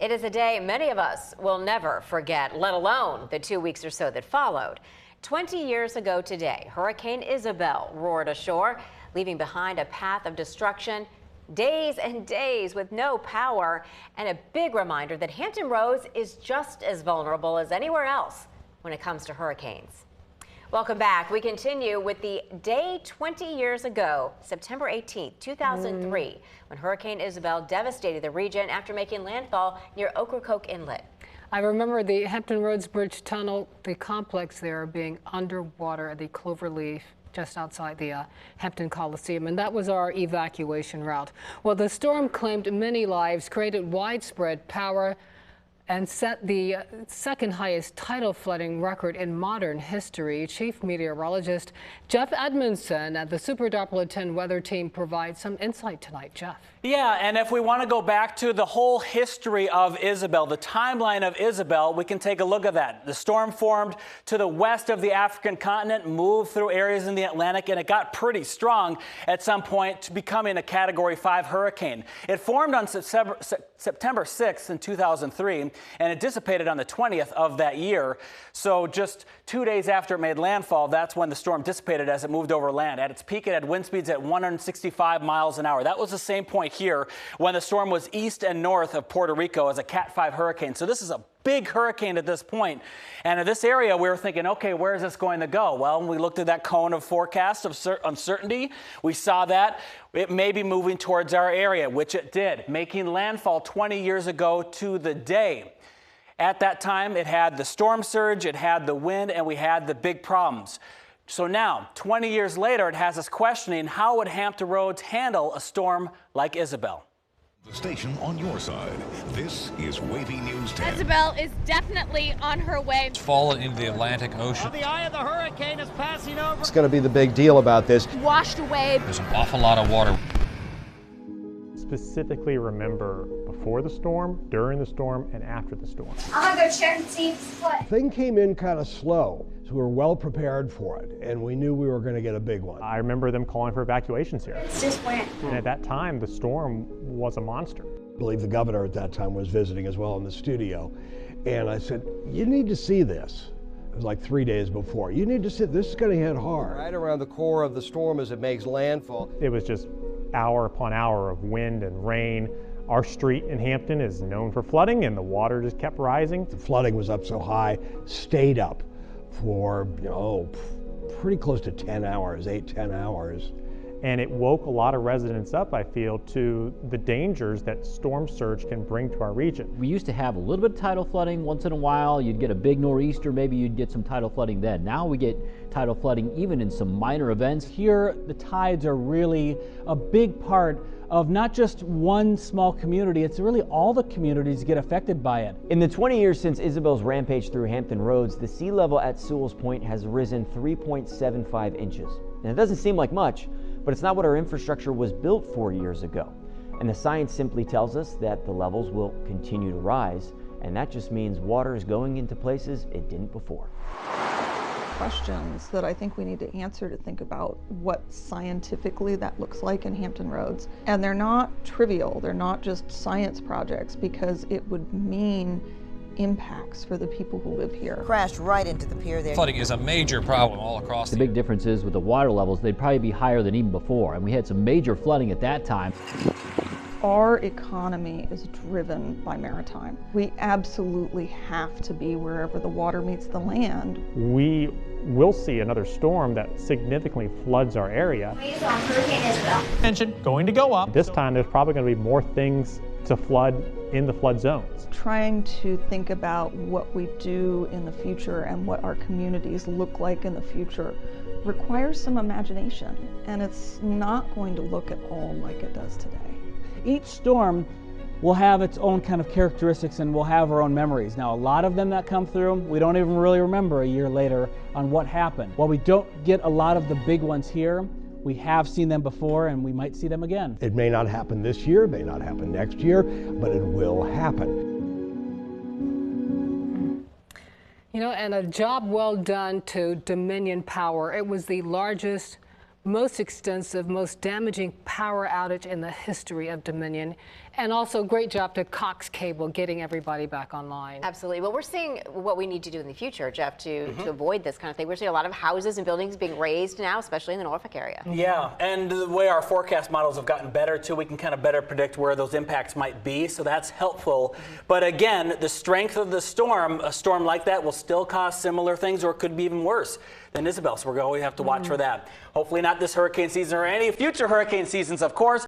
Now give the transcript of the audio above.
It is a day many of us will never forget, let alone the 2 weeks or so that followed. 20 years ago today, Hurricane Isabel roared ashore, leaving behind a path of destruction, days and days with no power, and a big reminder that Hampton Roads is just as vulnerable as anywhere else when it comes to hurricanes. Welcome back. We continue with the day 20 years ago, September 18th, 2003, when Hurricane Isabel devastated the region after making landfall near Ocracoke Inlet. I remember the Hampton Roads Bridge Tunnel, the complex there being underwater at the Cloverleaf just outside the Hampton Coliseum, and that was our evacuation route. Well, the storm claimed many lives, created widespread power, and set the second highest tidal flooding record in modern history. Chief Meteorologist Jeff Edmondson at the Super Doppler 10 weather team provides some insight tonight. Jeff. Yeah, and if we want to go back to the whole history of Isabel, the timeline of Isabel, we can take a look at that. The storm formed to the west of the African continent, moved through areas in the Atlantic, and it got pretty strong at some point to becoming a Category 5 hurricane. It formed on September 6th in 2003, and it dissipated on the 20th of that year. So just 2 days after it made landfall, that's when the storm dissipated as it moved over land. At its peak, it had wind speeds at 165 miles an hour. That was the same point here when the storm was east and north of Puerto Rico as a Cat 5 hurricane. So this is a big hurricane at this point. And in this area, we were thinking, okay, where is this going to go? Well, when we looked at that cone of forecast of uncertainty, we saw that it may be moving towards our area, which it did, making landfall 20 years ago to the day. At that time, it had the storm surge, it had the wind, and we had the big problems. So now, 20 years later, it has us questioning how would Hampton Roads handle a storm like Isabel? The station on your side. This is Wavy News 10. Isabel is definitely on her way. It's fallen into the Atlantic Ocean. The eye of the hurricane is passing over. It's going to be the big deal about this. Washed away. There's an awful lot of water. Specifically remember before the storm, during the storm, and after the storm. I'm gonna go check and see what. The thing came in kind of slow, so we were well prepared for it, and we knew we were going to get a big one. I remember them calling for evacuations here. It's just went. And at that time, the storm was a monster. I believe the governor at that time was visiting as well in the studio, and I said, you need to see this. It was like 3 days before. You need to see, this is going to hit hard. Right around the core of the storm as it makes landfall. It was just hour upon hour of wind and rain. Our street in Hampton is known for flooding, and the water just kept rising. The flooding was up so high, stayed up for, pretty close to 10 hours, 8-10 hours. And it woke a lot of residents up, I feel, to the dangers that storm surge can bring to our region. We used to have a little bit of tidal flooding once in a while. You'd get a big nor'easter, maybe you'd get some tidal flooding then. Now we get tidal flooding even in some minor events. Here, the tides are really a big part of not just one small community, it's really all the communities get affected by it. In the 20 years since Isabel's rampage through Hampton Roads, the sea level at Sewell's Point has risen 3.75 inches. And it doesn't seem like much, but it's not what our infrastructure was built for years ago. And the science simply tells us that the levels will continue to rise, and that just means water is going into places it didn't before. Questions that I think we need to answer to think about what scientifically that looks like in Hampton Roads. And they're not trivial, they're not just science projects, because it would mean impacts for the people who live here. Crashed right into the pier there. Flooding is a major problem all across the big difference is with the water levels, they'd probably be higher than even before, and we had some major flooding at that time. Our economy is driven by maritime. We absolutely have to be wherever the water meets the land. We will see another storm that significantly floods our area. Waves on Hurricane Isabel. Tension going to go up. This time there's probably going to be more things to flood in the flood zones. Trying to think about what we do in the future and what our communities look like in the future requires some imagination, and it's not going to look at all like it does today. Each storm will have its own kind of characteristics and we'll have our own memories. Now, a lot of them that come through, we don't even really remember a year later on what happened. While we don't get a lot of the big ones here, we have seen them before and we might see them again. It may not happen this year, may not happen next year, but it will happen. You know, and a job well done to Dominion Power. It was the largest, most extensive, most damaging power outage in the history of Dominion. And also, great job to Cox Cable getting everybody back online. Absolutely. Well, we're seeing what we need to do in the future, Jeff, to avoid this kind of thing. We're seeing a lot of houses and buildings being raised now, especially in the Norfolk area. Yeah, and the way our forecast models have gotten better, too, we can kind of better predict where those impacts might be, so that's helpful. But again, the strength of the storm, a storm like that will still cause similar things, or it could be even worse than Isabel, so we're going to have to watch for that. Hopefully not this hurricane season or any future hurricane seasons, of course.